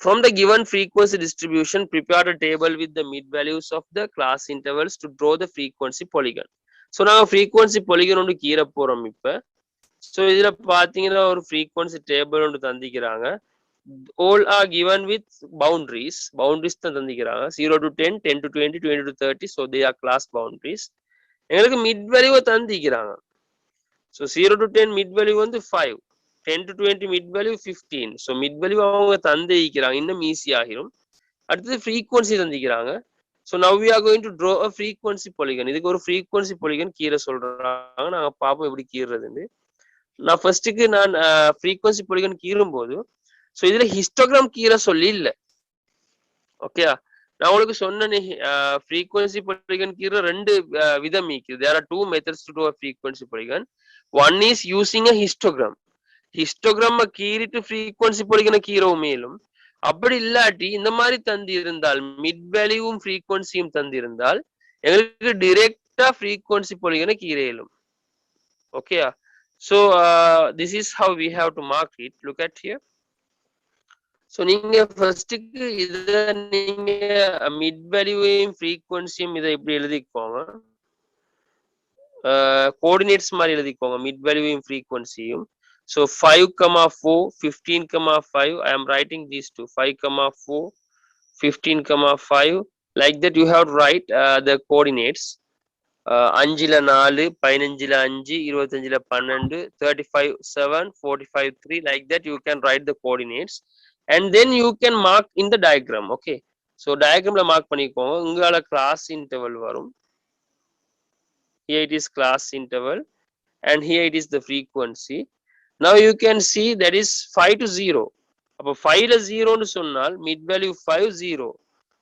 Speaker 1: From the given frequency distribution, prepare a table with the mid values of the class intervals to draw the frequency polygon. So now frequency polygon ஒன்று கீற போறோம் இப்ப. So இதுல பாத்தீங்கன்னா ஒரு frequency table ஒன்று தந்திக்கிறாங்க. All are given with boundaries. Boundaries தான் தந்திக்கிறாங்க. 0 to 10, 10 to 20, 20 to 30. So they are class boundaries. எங்களுக்கு mid value தந்திக்கிறாங்க. So 0 to 10 mid value வந்து 5. 10 to 20 mid value 15. So mid value அவங்க தந்திக்கிறாங்க. இன்னும் ஈஸி ஆகிரும். அடுத்தது frequency தந்திக்கிறாங்க. So now we are going to draw a frequency polygon. இதுக்கு ஒரு frequency polygon கீற சொல்றாங்க. நாங்க பாப்போம் எப்படி கீறதுன்னு. நான் ஃபர்ஸ்ட்டுக்கு நான் frequency polygon கீறும் போது ஸோ இதுல ஹிஸ்டோகிராம் கீற சொல்லி இல்லை. ஓகே, நான் உங்களுக்கு சொன்னேன் frequency polygon கீற ரெண்டு விதம் இருக்குது. There are two methods to do a frequency polygon. One is using a histogram. ஹிஸ்டோகிராம கீறிட்டு frequency polygon கீறவும் மேலும். அப்படி இல்லாட்டி இந்த மாதிரி தந்தி இருந்தால் மிட் வேல்யூவும் ஃப்ரீக்வன்சியும் தந்திருந்தால் எங்களுக்கு டிரெக்டா ஃப்ரீக்வன்சி பொலிகனை கீரையிலும். Okay, so this is how we have to mark it. Look at here. So நீங்க ஃபர்ஸ்ட்டுக்கு இதை நீங்க மிட் வேல்யூவையும் ஃப்ரீக்வன்சியும் இதை இப்படி எழுதிக்கோங்க. கோஆர்டினேட்ஸ் மாதிரி எழுதிக்கோங்க mid வேல்யூவையும் ஃப்ரீக்வன்சியும். So 5,4, 15,5. I am writing these two. 5,4, 15,5. Like that, you have to write the coordinates. 5 4, 15 5, 25 12, 35 7, 45 3. Like that, you can write the coordinates, and then you can mark in the diagram. Okay. So diagram la mark பண்ணிக்கோங்க. உங்களால class interval வரும். here it is class interval, and here it is the frequency. Now you can see that is 5 to 0. அப்போ 5 ல 0 னு சொன்னால் mid value 5 0,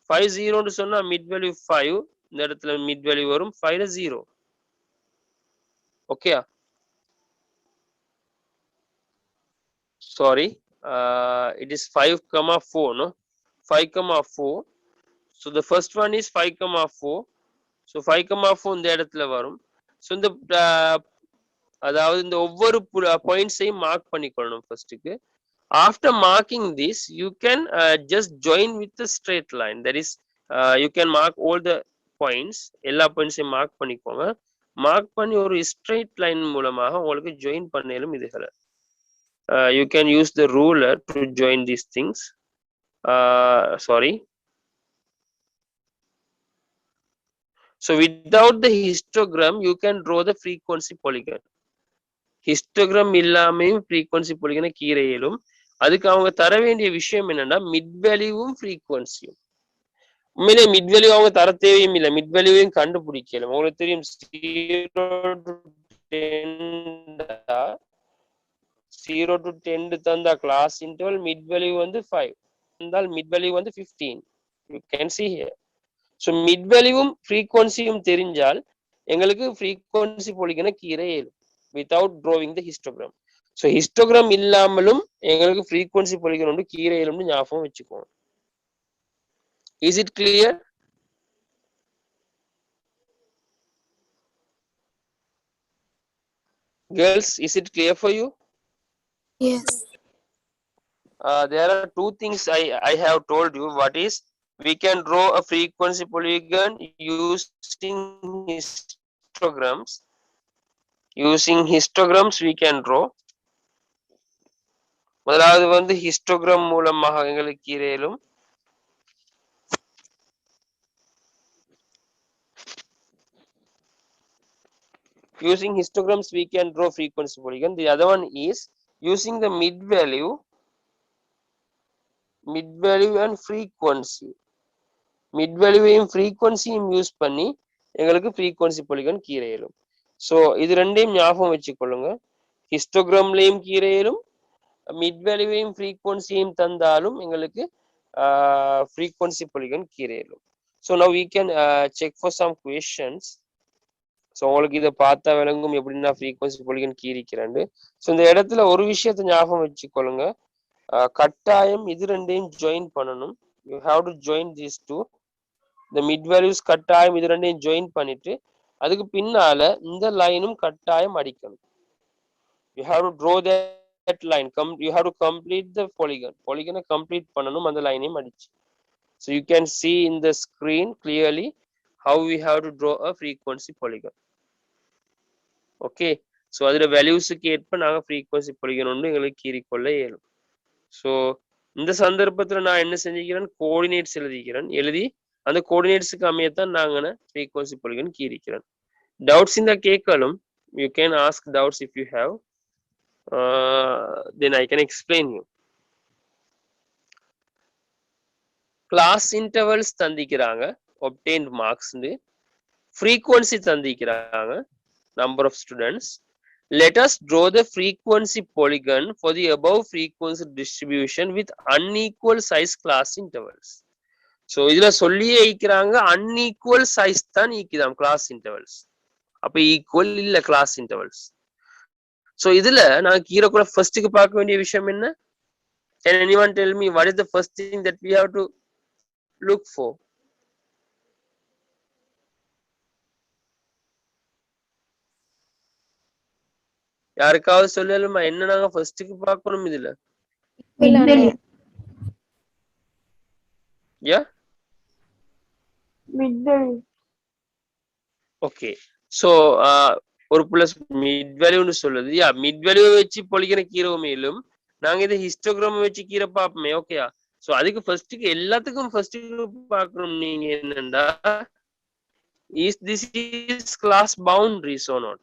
Speaker 1: 5 0 னு சொன்னா mid value 5, இந்த இடத்துல mid value வரும் 5 ல 0. Okay, sorry, it is 5,4, no, 5,4. so the first one is 5,4, so 5,4 இந்த இடத்துல வரும். so இந்த அதாவது இந்த ஒவ்வொரு பாயிண்ட்ஸையும் mark பண்ணிக்கொள்ளணும் ஃபர்ஸ்ட்டுக்கு. after marking this you can just join with the straight line, that is you can mark all the points, எல்லா பாயிண்ட்ஸையும் mark பண்ணிக்கோங்க. Mark பண்ணி ஒரு straight line மூலமாக உங்களுக்கு ஜாயின் பண்ணலும் இதுகளை. you can use the ruler to join these things. Sorry, so without the histogram you can draw the frequency polygon. histogram இல்லாமையும் frequency polygon கீரையிலும். அதுக்கு அவங்க தர வேண்டிய விஷயம் என்னன்னா மிட் வேல்யூவும் ஃப்ரீக்வன்சியும். உண்மையிலே மிட் வேல்யூ அவங்க தர தேவையும் இல்லை, மிட் வேல்யூவையும் கண்டுபிடிக்கல. உங்களுக்கு தெரியும் 0 to 10 தந்தா கிளாஸ் இன்டர்வல் மிட் வேல்யூ வந்து 5 தந்தால் மிட் வேல்யூ வந்து 15. you can see here. so mid வேல்யூவும் ஃப்ரீக்வன்சியும் தெரிஞ்சால் எங்களுக்கு ஃப்ரீக்வன்சி polygon கீரையிலும் without drawing the histogram. so histogram இல்லாமலும் எங்களுக்கு frequency polygon உண்டு கீரையிலும்னு ஞாபகம் வச்சுக்கோங்க. is it clear? girls, is it clear for you?
Speaker 2: Yes.
Speaker 1: There are two things I have told you. What is, we can draw a frequency polygon using histograms. Using histograms we can draw. முதலாவது வந்து histogram மூலமாக எங்களுக்கு கீரையிலும். using histograms we can draw frequency polygon. The other one is using the mid value and frequency. mid value and frequency use பண்ணி எங்களுக்கு frequency polygon கீரையிலும். so இது ரெண்டையும் ஞாபகம் வச்சுக்கொள்ளுங்க. histogramலயும் கீரையிலும் mid value and frequency தந்தாலும் எங்களுக்கு frequency polygon கீரையிலும். so now we can check for some questions. so உங்களுக்கு இதை பார்த்தா விளங்கும் எப்படின்னா frequency polygon கீரிக்கிறாண்டு. so இந்த இடத்துல ஒரு விஷயத்தை ஞாபகம் வச்சுக்கொள்ளுங்க, கட்டாயம் இது ரெண்டையும் ஜாயின் பண்ணணும். you have to join these two. the mid values கட்டாயம் இது ரெண்டையும் ஜாயின் பண்ணிட்டு அதுக்கு பின்னால இந்த லைனும் கட்டாயம் அடிக்கணும். you have to draw that line. you have to complete the polygon complete பண்ணணும் அந்த லைனையும் அடிச்சு. so you can see in the screen clearly how we have to draw a frequency polygon. okay, so அதோட வேல்யூஸ்க்கு ஏற்ப நாங்க frequency polygon ஒன்று எங்களுக்கு கீறிக்கொள்ள இயலும். so இந்த சந்தர்ப்பத்துல நான் என்ன செஞ்சுக்கிறேன், கோஆர்டினேட்ஸ் எழுதிக்கிறேன். எழுதி அந்த கோஆர்டினேட்ஸ்க்கு அமையத்தான் நாங்க frequency polygon கீறிக்கிறேன். டவுட்ஸ் இந்த கேட்கலும், you can ask doubts if you have, then I can explain you. class intervals தந்திக்கிறாங்க, obtained marks, frequency தந்திக்கிறாங்க, number of students. let us draw the frequency polygon for the above frequency distribution with unequal size class intervals. so இதுல சொல்லியே ஈக்கிறாங்க unequal size தான் ஈக்குதாம் class intervals. அப்ப equal இல்ல class intervals. so இதுல நான் கீரக்குள்ள ஃபர்ஸ்ட்க்கு பார்க்க வேண்டிய விஷயம் என்ன? can anyone tell me what is the first thing that we have to look for? யாருக்காவது சொல்லலுமா என்ன நாங்க ஃபர்ஸ்ட்க்கு பார்க்கணும் இதுல? yeah,
Speaker 3: mid value.
Speaker 1: okay, so ஒரு பிளஸ் மிட் வேல்யூன்னு சொல்லுது. யா, மிட் வேல்யூ வச்சு பொலிக்கிற கீரை மேலும் நாங்க இதை ஹிஸ்டோகிராம் வச்சு கீரை பார்ப்போமே. ஓகேயா, சோ அதுக்கு ஃபர்ஸ்ட்க்கு எல்லாத்துக்கும் ஃபர்ஸ்ட்க்கு பார்க்கணும் நீங்க என்னண்டா, is this is class boundaries or not.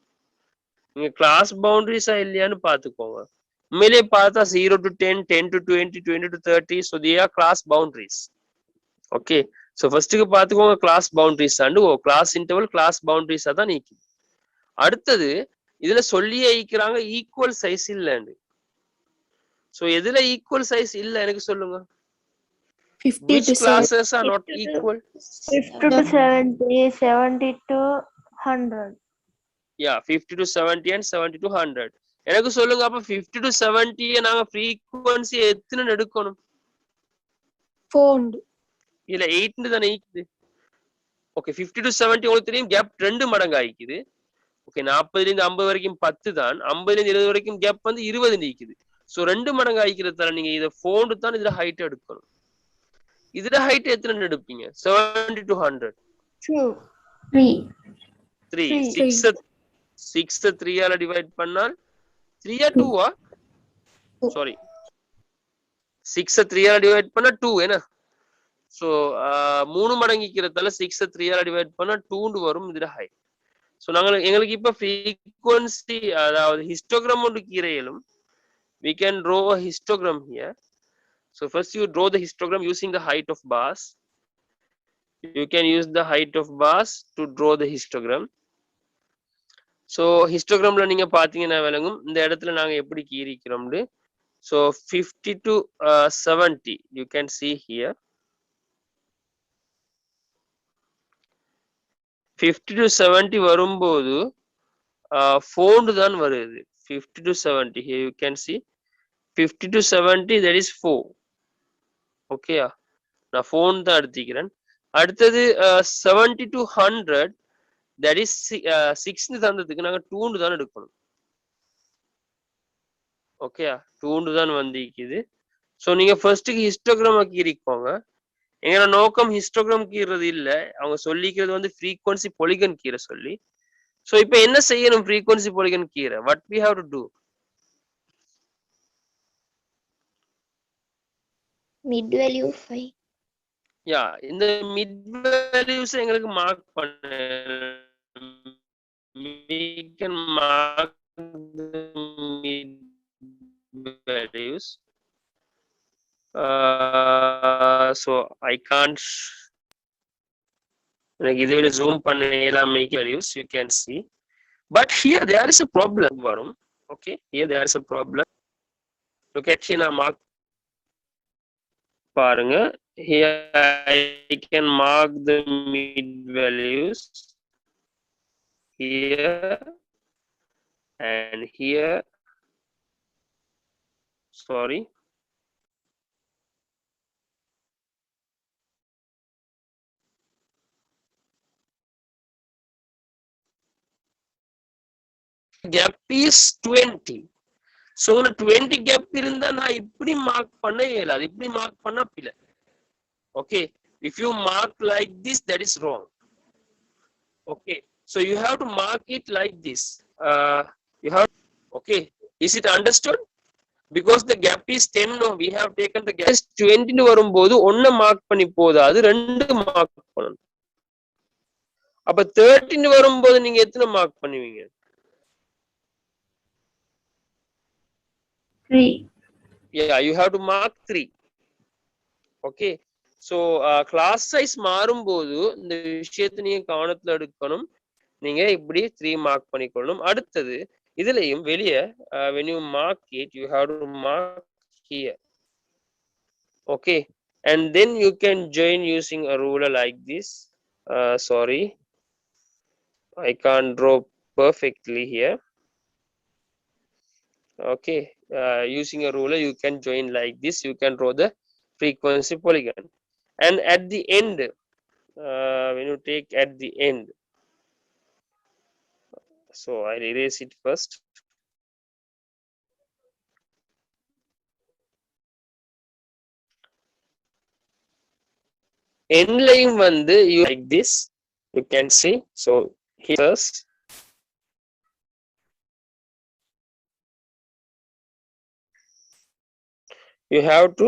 Speaker 1: நீங்க கிளாஸ் பவுண்டரிஸா இல்லையான்னு பாத்துக்கோங்க. உண்மையிலே பார்த்தா 0 to 10, 10 to 20, 20 to 30, so they are class boundaries. okay, so ஃபர்ஸ்ட்க்கு பாத்துக்கோங்க class boundaries and class interval class பவுண்டரிஸா தான் நிக்குது. அடுத்தது இதுல சொல்லியே ஈக்கிறாங்க ஈக்குவல் சைஸ் இல்லன்னு. சோ எதுல ஈக்குவல் சைஸ் இல்ல எனக்கு சொல்லுங்க.
Speaker 2: 50
Speaker 1: Which
Speaker 2: to
Speaker 1: classes are not
Speaker 3: 50 to
Speaker 1: equal?
Speaker 3: 50 to 70, 70 to 100.
Speaker 1: Yeah, 50 to 70 and 70 to 100. எனக்கு சொல்லுங்க அப்ப 50 to 70 நாங்க frequency எத்தனை எடுக்கணும்?
Speaker 2: 4.
Speaker 1: இல்ல 8 தானே ஈக்குது. ஓகே 50 to 70 உங்களுக்கு தெரியும் கேப் 2 மடங்கு ஆயிக்குது. ஓகே 40ல இருந்து 50 வரைக்கும் 10 தான். 50ல இருந்து 20 வரைக்கும் கேப் வந்து 20 நீக்குது. சோ 2 மடங்கு ஆயிக்கிறதால நீங்க இத ஃபோன் தான் இதுல ஹைட் எடுக்கணும். இதுல ஹைட் எத்தனை எடுப்பீங்க? 70 to 100.
Speaker 3: 2. 3.
Speaker 1: 3.
Speaker 3: 3.
Speaker 1: 6 3 ஆல டிவைட் பண்ணால் 3 ஆ 2 ஆ? சாரி. 6 3 ஆல டிவைட் பண்ணா 2 என்ன? சோ 3 மடங்கிக்கிறதால 6 3 ஆல டிவைட் பண்ணா 2 வரும் இதுல ஹைட். சோ நாங்க எங்களுக்கு இப்ப frequency அதாவது histogram ஒன்று கீரையிலும் we can draw a histogram here. So first you draw the histogram using the height of bars. You can use the height of bars to draw the histogram. So histogramல நீங்க பாத்தீங்கன்னா விளங்கும் இந்த இடத்துல நாங்க எப்படி கீறிக்கிறோம்னு. So 50 to 70 you can see here. 50 to 70 வரும்போது phone தான் வருது. 50 to 70 here you can see 50 to 70 that is 4. Okay நான் ஃபோன் தான் எடுத்துக்கிறேன். அடுத்தது 70 to 100 that is 6 தந்ததுக்கு நாங்க 2 தான் எடுக்கணும். ஓகே 2 தான் வந்திருக்குது. சோ நீங்க ஃபர்ஸ்ட் ஹிஸ்டோகிராம் கீறிக்கோங்க. எங்களோட நோக்கம் ஹிஸ்டோகிராம் கீறது இல்ல, அவங்க சொல்லிக்கிறது வந்து ஃப்ரீக்வன்சி பொலிகன் கீற சொல்லி. சோ இப்போ என்ன செய்யணும் ஃப்ரீக்வன்சி பொலிகன் கீற? what we have to do?
Speaker 3: Mid value 5.
Speaker 1: Yeah இந்த மிட் வேல்யூஸ் எங்களுக்கு மார்க் பண்ண we can mark the mid values. So I can't like இதுல zoom பண்ண எல்லாம் make values you can see, but here there is a problem வரும். Okay, here there is a problem. Look at here நான் mark பாருங்க. Here I can mark the mid values here and here. Sorry. Gap is 20. So 20 gap இருந்தா நான் இப்படி mark பண்ண இயலாது. இப்படி mark பண்ணா பிழை. Okay, if you mark like this that is wrong. Okay, so you have to mark it like this. You have, okay, is it understood? Because the gap is 10, no, we have taken the gap is 20 னு வரும்போது 1 mark பண்ணி போதாது 2 mark பண்ணணும். அப்ப 30 னு வரும்போது நீங்க எத்தனை மார்க் பண்ணுவீங்க?
Speaker 3: 3.
Speaker 1: Yeah, you have to mark 3. Okay, so class size மாறும்போது இந்த விஷயத்தை நீங்க கவனத்துல எடுக்கணும். நீங்க இப்படி 3 மார்க் பண்ணிக்கொள்ளணும். அடுத்தது இதுலயும் வெளியே when you mark it you have to mark here. Okay, and then you can join using a ruler like this. Sorry, I can't draw perfectly here. Okay, using a ruler you can join like this. You can draw the frequency polygon, and at the end when you take at the end, so I'll erase it first. End line வந்து you like this you can see. So here you have to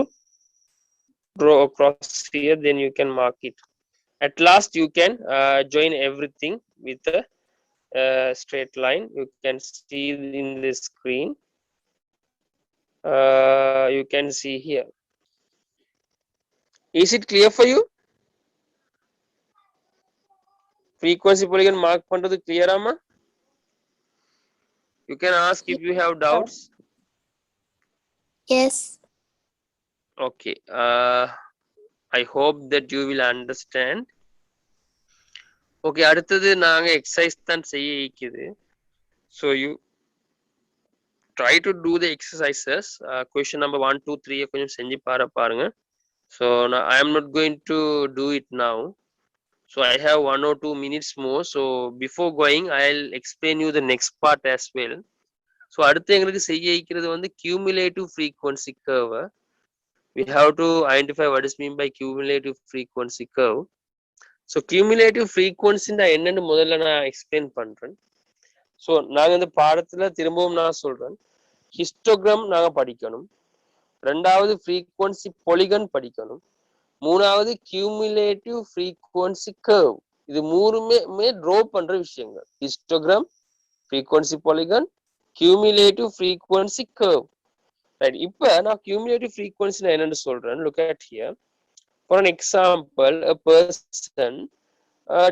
Speaker 1: draw across here, then you can mark it. At last you can join everything with a straight line. You can see in the screen. You can see here. Is it clear for you? Frequency polygon mark பண்றது clear ஆமா? You can ask if you have doubts.
Speaker 2: Yes.
Speaker 1: Okay. I hope that you will understand. Okay, அடுத்தது நாங்க exercise தான் செய்ய இருக்குது. So you try to do the exercises. Question number 1, 2, 3 கொஞ்சம் செஞ்சு பாருங்க. So now I am not going to do it now. So I have 1 or 2 minutes more. So before going, I'll explain you the next part as well. So அடுத்து எங்களுக்கு செய்ய இருக்கிறது வந்து cumulative frequency curve. We have to identify what is mean by cumulative frequency curve. So cumulative frequency என்னன்னு முதல்ல நான் explain பண்றேன். So நாங்க இந்த பாடத்துல திரும்பவும் நான் சொல்றேன், ஹிஸ்டோகிராம் நாங்க படிக்கணும், ரெண்டாவது ஃப்ரீக்வன்சி பொலிகன் படிக்கணும், மூணாவது கியூமுலேட்டிவ் ஃப்ரீக்வன்சி கர்வ். இது மூணுமே ட்ரா பண்ற விஷயங்கள். Histogram, frequency polygon, cumulative frequency curve. Right. இப்ப நான் கியூமுலேட்டிவ் ஃப்ரீக்வன்சி நான் என்னன்னு சொல்றேன். Look at here. For an example, a person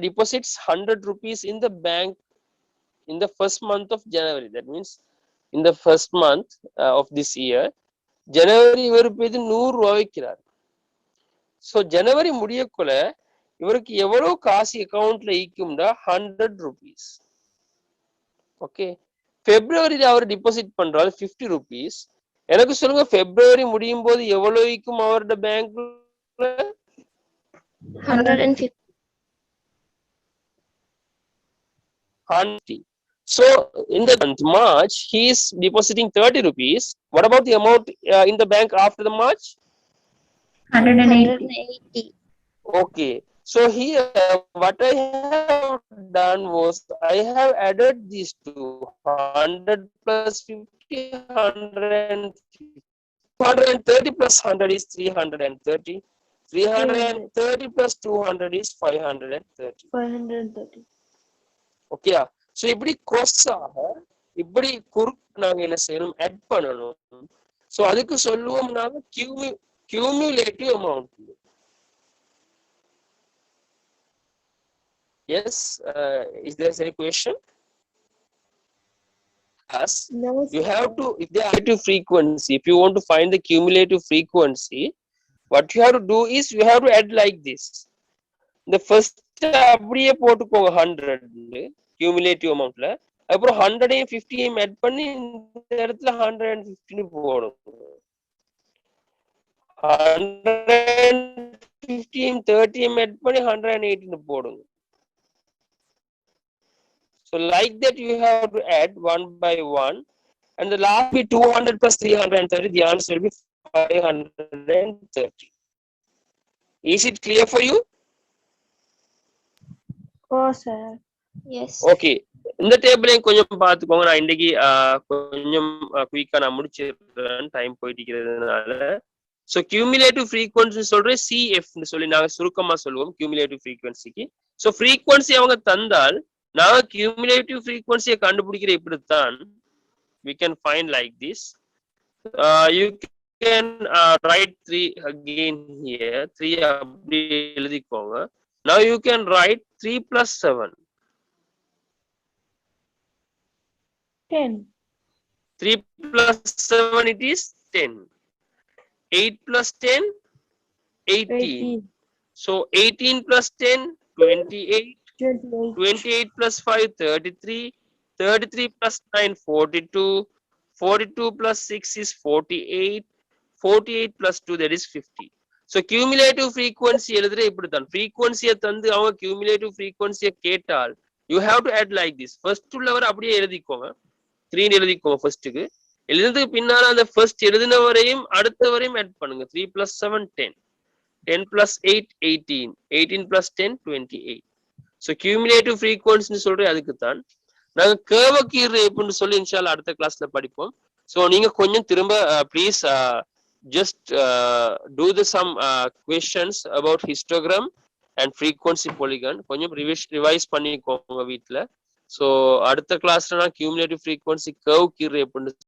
Speaker 1: deposits 100 rupees in the bank in the first month of January. That means in the first month of this year, January இவர் போய் 100 ரூபாய் வைக்கிறார். So ஜனவரி முடியக்குள்ள இவருக்கு எவ்வளவு காசு அக்கௌண்ட்ல ஈக்கும்டா 100 rupees. ஓகே. பிப்ரவரியில அவர் deposit பண்றாரு 50 rupees. எனக்கு சொல்லுங்க, பிப்ரவரி முடியும் போது எவ்வளவு ஈக்கும் அவரோட பேங்க்ல?
Speaker 2: 150.
Speaker 1: 100. So in the month March, he is depositing 30 rupees. What about the amount in the bank after the March?
Speaker 2: 180.
Speaker 1: Okay. So here what I have done was I have added these two, 100 plus 50, 230 plus 100 is 330. 330 plus 200 is 530.
Speaker 3: 530.
Speaker 1: Okay. So இப்படி கோர்ஸாக இப்படி குறுக்கு நாங்க என்ன செய்யணும், add பண்ணணும். So அதுக்கு சொல்லுவோம் நாங்க cumulative amount. Yes, is there any question? Yes.
Speaker 3: No,
Speaker 1: You have to, if the cumulative frequency, if you want to find the cumulative frequency, what you have to do is you have to add like this. The first அப்படியே போட்டுக்கோங்க 100 cumulative amountல, அப்புறம் 150 add பண்ணி இந்த இடத்துல 150 போடுங்க. 150 30 add பண்ணி 180 போடுங்க. So like that you have to add one by one, and the last be 200 plus 330. The answer will be 530. Is it clear for you?
Speaker 3: oh sir.
Speaker 2: Yes.
Speaker 1: Okay. இந்த டேபிளையும் கொஞ்சம் பார்த்துக்கோங்க. நான் இன்னைக்கு கொஞ்சம் குயிக்கா நான் முடிச்சிருக்கேன், டைம் போயிட்டு இருக்கிறதுனால. ஸோ கியூமுலேட்டிவ் ஃப்ரீக்வன்சி சொல்றேன் CF சொல்லி நாங்க சுருக்கமா சொல்லுவோம் கியூமுலேட்டிவ் ஃப்ரீக்வன்சிக்கு. ஸோ ஃப்ரீக்வன்சி அவங்க தந்தால் நாங்க கியூமுலேட்டிவ் ஃப்ரீக்வன்சியை கண்டுபிடிக்கிற இப்படித்தான். We can find like this. You can write 3 again here. 3 அப்படி எழுதிக்கோங்க. Now you can write 3 plus 7.
Speaker 3: 10.
Speaker 1: 3 plus 7 it is 10. 8 plus 10 18. So 18 plus 10 28. 28 plus 5 33. 33 plus 9 42. 42 plus 6 is 48. 48 plus 2 that is 50. So cumulative frequency எழுதுற இப்படித்தான். frequency-ய தந்து அவங்க cumulative frequency-ய கேட்டால் you have to add like this. first உள்ளவர் அப்படியே எழுதிக்கோங்க, 3 எழுதிக்கோங்க ஃபர்ஸ்ட்டுக்கு. எழுதுறதுக்கு பின்னால அந்த ஃபர்ஸ்ட் எழுதினவரையும் அடுத்தவரையும் ஆட் பண்ணுங்க. 3 plus 7 10. 10 plus 8 18. 18 plus 10 28. So cumulative frequency சொல்றேன் அதுக்கு தான். நாங்க கேர்வ கீர் எப்படின்னு சொல்லி இன்ஷால்லா அடுத்த கிளாஸ்ல படிப்போம். ஸோ நீங்க கொஞ்சம் திரும்ப please just do the some questions about histogram and frequency polygon. கொஞ்சம் ரிவைஸ் பண்ணிக்கோங்க வீட்ல. ஸோ அடுத்த கிளாஸ்ல நான் cumulative frequency curve கீர் எப்படின்னு